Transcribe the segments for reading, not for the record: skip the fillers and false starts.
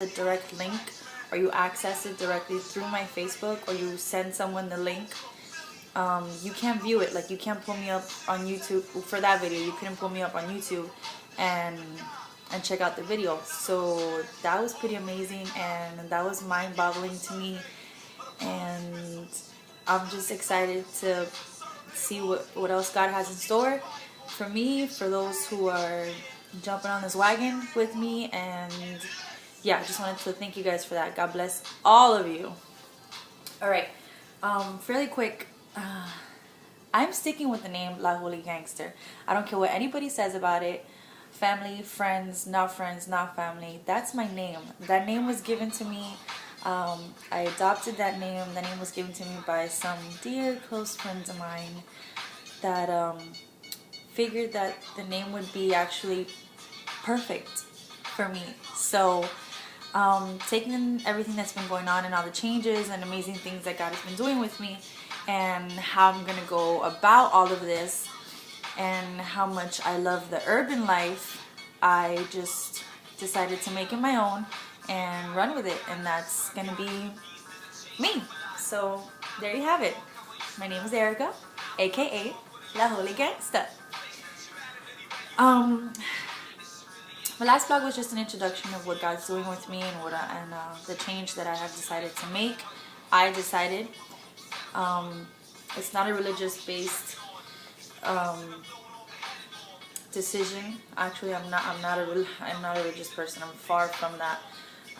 the direct link, or you access it directly through my Facebook, or you send someone the link, you can't view it. Like, you can't pull me up on YouTube for that video. You couldn't pull me up on YouTube and check out the video. So that was pretty amazing, and that was mind-boggling to me, and I'm just excited to see what else God has in store for me, for those who are jumping on this wagon with me. And yeah, I just wanted to thank you guys for that. God bless all of you. All right, fairly quick, I'm sticking with the name La Holy Gangster. I don't care what anybody says about it. Family, friends, not family. That's my name. That name was given to me. I adopted that name. The name was given to me by some dear close friends of mine that figured that the name would be actually perfect for me. So taking in everything that's been going on and all the changes and amazing things that God has been doing with me, and how I'm gonna go about all of this, and how much I love the urban life, I just decided to make it my own and run with it, and that's gonna be me. So there you have it. My name is Erica, aka La Holy Gangsta. My last vlog was just an introduction of what God's doing with me, and the change that I have decided to make. I decided. It's not a religious based decision. Actually, I'm not a religious person. I'm far from that.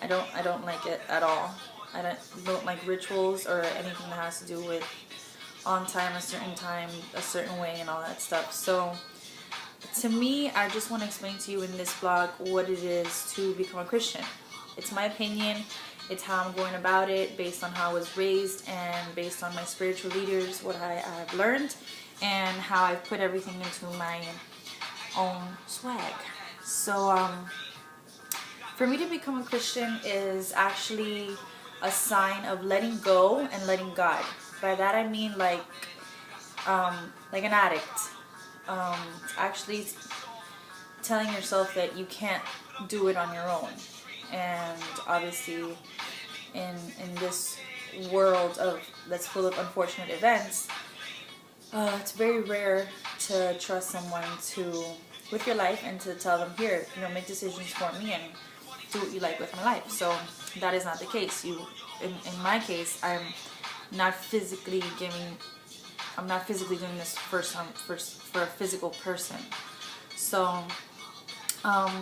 I don't like it at all. I don't like rituals or anything that has to do with on time, a certain way, and all that stuff. So to me, I just want to explain to you in this vlog what it is to become a Christian. It's my opinion. It's how I'm going about it, based on how I was raised and based on my spiritual leaders, what I have learned, and how I've put everything into my own swag. So for me to become a Christian is actually a sign of letting go and letting God. By that I mean like an addict. Actually telling yourself that you can't do it on your own. And obviously in this world that's full of unfortunate events, it's very rare to trust someone with your life and to tell them, here, make decisions for me and do what you like with my life. So that is not the case. In my case, I'm not physically doing this for a physical person. So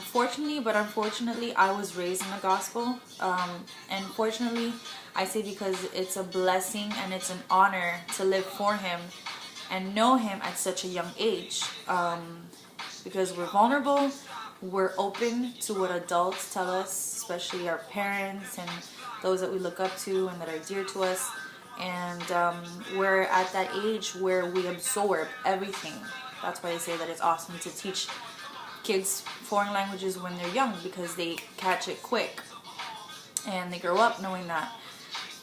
fortunately, but unfortunately, I was raised in the gospel, and fortunately I say, because it's a blessing and it's an honor to live for Him and know Him at such a young age, because we're vulnerable, we're open to what adults tell us, especially our parents and those that we look up to and that are dear to us. And we're at that age where we absorb everything. That's why they say that it's awesome to teach kids foreign languages when they're young, because they catch it quick and they grow up knowing that.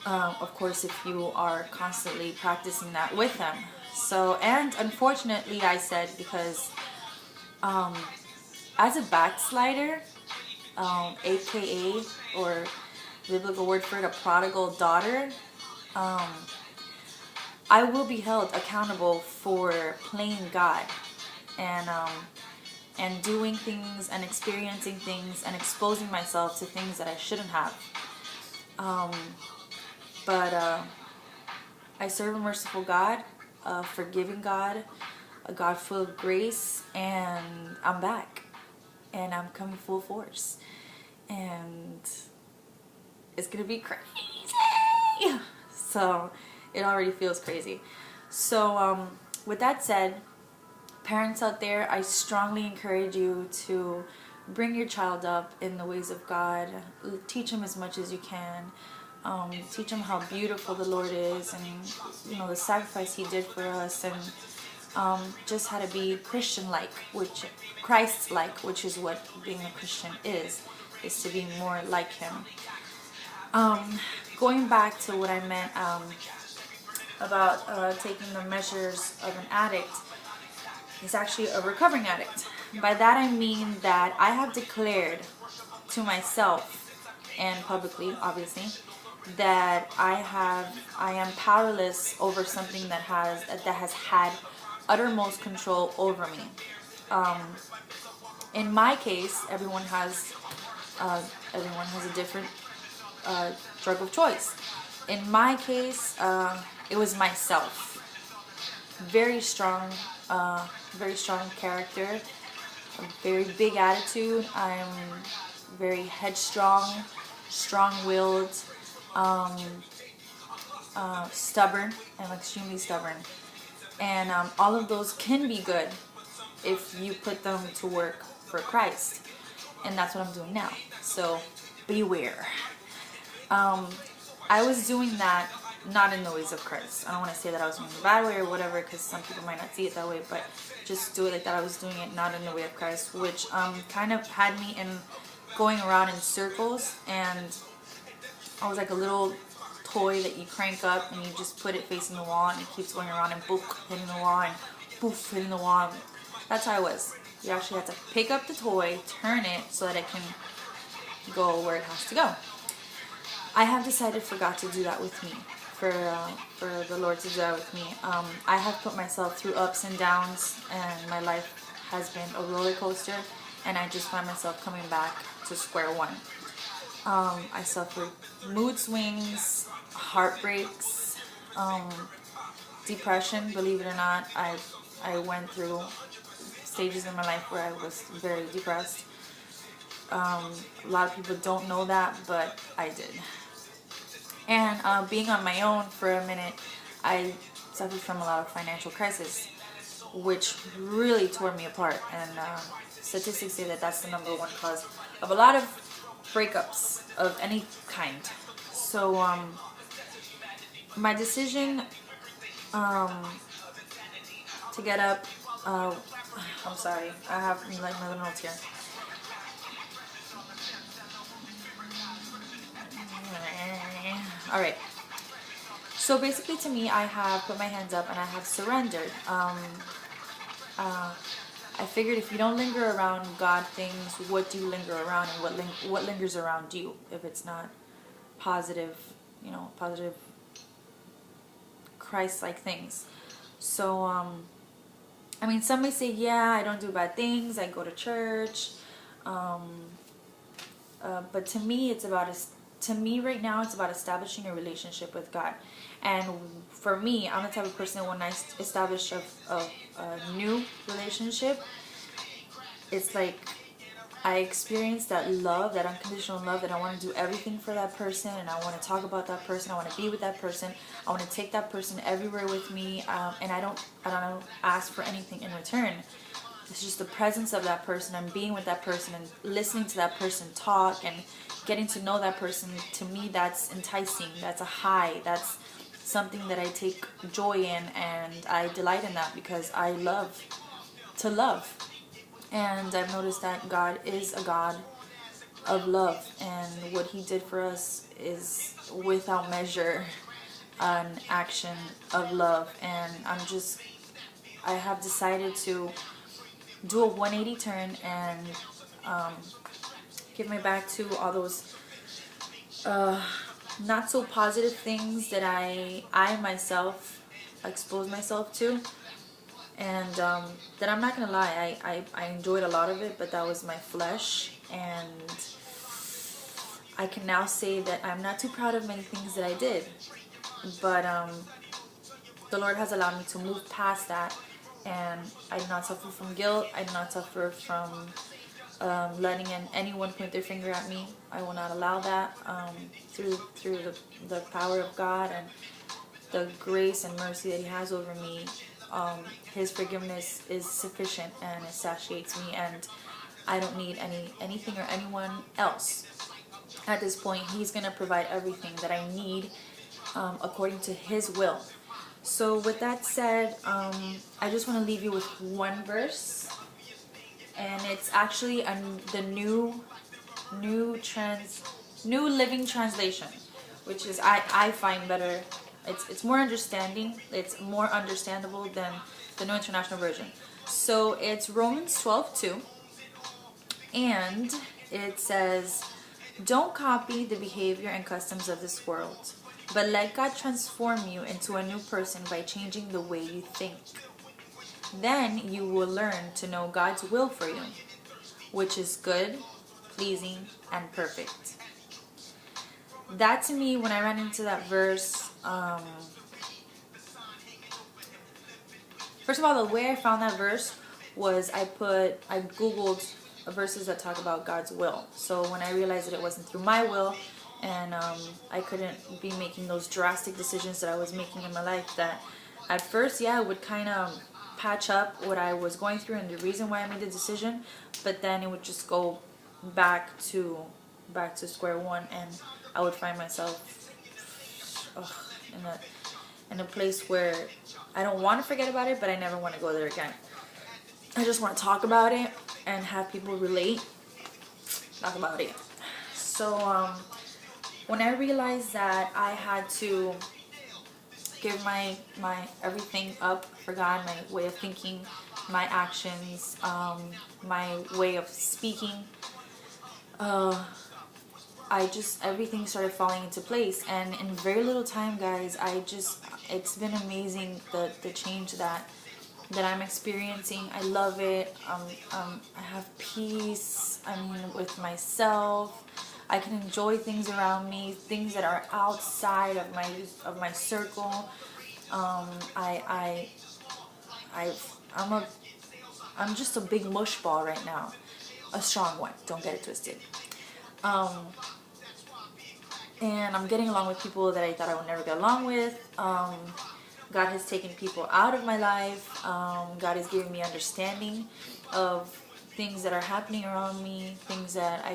Of course, if you are constantly practicing that with them. So, and unfortunately, I said, because as a backslider, aka, or biblical word for it, a prodigal daughter, I will be held accountable for playing God and doing things and experiencing things and exposing myself to things that I shouldn't have. But I serve a merciful God, a forgiving God, a God full of grace, and I'm back. And I'm coming full force. And it's gonna be crazy! So it already feels crazy. So with that said, parents out there, I strongly encourage you to bring your child up in the ways of God. Teach him as much as you can. Teach him how beautiful the Lord is, and the sacrifice He did for us, and just how to be Christian-like, Christ-like, which is what being a Christian is to be more like Him. Going back to what I meant about taking the measures of an addict, is actually a recovering addict. By that I mean that I have declared to myself and publicly, obviously, that I am powerless over something that has had uttermost control over me. In my case, everyone has a different drug of choice. In my case, it was myself. Very strong character, a very big attitude. I'm very headstrong, strong-willed, stubborn. I'm extremely stubborn. And all of those can be good if you put them to work for Christ. And that's what I'm doing now. So beware. I was doing that not in the ways of Christ. I don't want to say that I was doing it the bad way or whatever, because some people might not see it that way, but just do it like that. I was doing it not in the way of Christ, which kind of had me in going around in circles, and I was like a little toy that you crank up and you just put it facing the wall and it keeps going around and poof, hitting the wall and poof, hitting the wall. That's how I was. You actually have to pick up the toy, turn it so that it can go where it has to go. I have decided for God to do that with me, for the Lord to do that with me. I have put myself through ups and downs, and my life has been a roller coaster, and I just find myself coming back to square one. I suffered mood swings, heartbreaks, depression. Believe it or not, I went through stages in my life where I was very depressed. A lot of people don't know that, but I did. And being on my own for a minute, I suffered from a lot of financial crisis, which really tore me apart. And statistics say that that's the #1 cause of a lot of breakups of any kind. So my decision to get up, I'm sorry, I have like my little notes here. Alright, so basically to me, I have put my hands up and I have surrendered. I figured if you don't linger around God things, what do you linger around, and what lingers around you if it's not positive, positive Christ-like things. So, I mean, some may say, yeah, I don't do bad things, I go to church, but to me, right now, it's about establishing a relationship with God. And for me, I'm the type of person that when I establish a new relationship, it's like I experience that love, that unconditional love, that I want to do everything for that person, and I want to talk about that person, I want to be with that person, I want to take that person everywhere with me, and I don't ask for anything in return. It's just the presence of that person and being with that person and listening to that person talk and getting to know that person. To me, that's enticing. That's a high. That's something that I take joy in, and I delight in that because I love to love. And I've noticed that God is a God of love, and what He did for us is without measure an action of love. And I have decided to do a 180 turn and give my back to all those not so positive things that I myself expose myself to. And that I'm not gonna lie, I enjoyed a lot of it, but that was my flesh. And I can now say that I'm not too proud of many things that I did, but the Lord has allowed me to move past that. And I do not suffer from guilt. I do not suffer from letting anyone point their finger at me. I will not allow that. Through the power of God and the grace and mercy that He has over me, His forgiveness is sufficient and it satiates me, and I don't need anything or anyone else. At this point, He's going to provide everything that I need according to His will. So with that said, I just want to leave you with one verse, and it's actually the New Living Translation, which is I find better. It's more understanding. It's more understandable than the New International Version. So it's Romans 12:2, and it says, Don't copy the behavior and customs of this world, but let God transform you into a new person by changing the way you think. Then you will learn to know God's will for you, which is good, pleasing, and perfect. That to me, when I ran into that verse, first of all, the way I found that verse was I Googled verses that talk about God's will. So when I realized that it wasn't through my will, and I couldn't be making those drastic decisions that I was making in my life, that at first, yeah, it would kind of patch up what I was going through and the reason why I made the decision, but then it would just go back to square one, and I would find myself in a place where I don't want to forget about it, but I never want to go there again. I just want to talk about it and have people relate. Talk about it. So when I realized that I had to give my everything up for God, my way of thinking, my actions, my way of speaking, everything started falling into place. And in very little time, guys, it's been amazing the change that I'm experiencing. I love it. I have peace. I mean, with myself. I can enjoy things around me, things that are outside of my circle. I'm just a big mush ball right now, a strong one. Don't get it twisted. And I'm getting along with people that I thought I would never get along with. God has taken people out of my life. God is giving me understanding of things that are happening around me, things that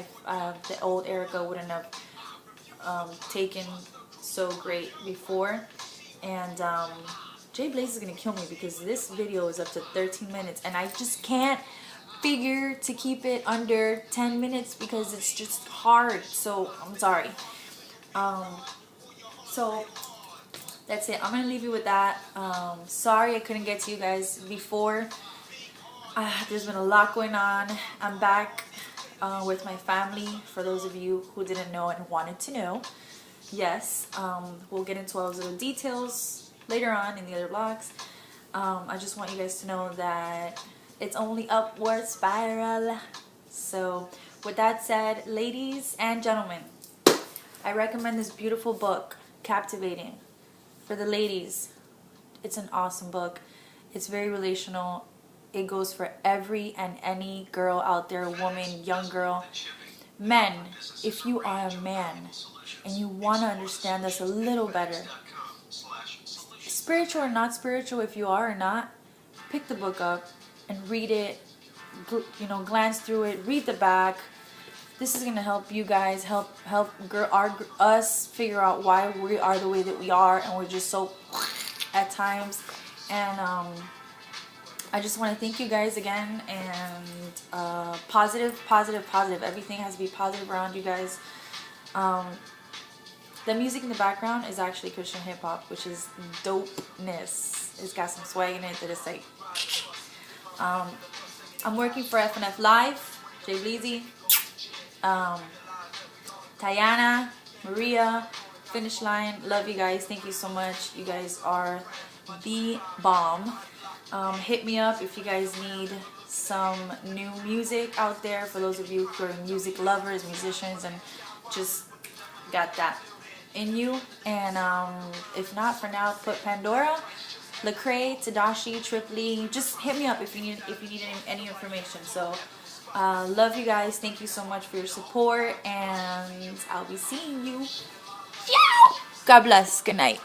the old Erica wouldn't have taken so great before. And Jay Blaze is gonna kill me because this video is up to 13 minutes and I just can't figure to keep it under 10 minutes because it's just hard. So I'm sorry. So that's it. I'm gonna leave you with that. Sorry I couldn't get to you guys before. There's been a lot going on. I'm back with my family, for those of you who didn't know and wanted to know. Yes, we'll get into all those little details later on in the other vlogs. I just want you guys to know that it's only upward spiral. So with that said, ladies and gentlemen, I recommend this beautiful book, Captivating. For the ladies, it's an awesome book. It's very relational. It goes for every and any girl out there, woman, young girl. Men, if you are a man and you want to understand us a little better, spiritual or not spiritual, if you are or not, pick the book up and read it, glance through it, read the back. This is going to help you guys, help us figure out why we are the way that we are, and we're just so at times. And I just want to thank you guys again, and positive. Everything has to be positive around you guys. The music in the background is actually Christian hip hop, which is dopeness. It's got some swag in it that is like. I'm working for FNF Live, Jay Bleezy, Tayana, Maria, Finish Line. Love you guys. Thank you so much. You guys are the bomb. Hit me up if you guys need some new music out there, for those of you who are music lovers, musicians, and just got that in you. And if not, for now, put Pandora, Lecrae, Tadashi, Tripoli. Just hit me up if you need any information. So love you guys. Thank you so much for your support, and I'll be seeing you. God bless. Good night.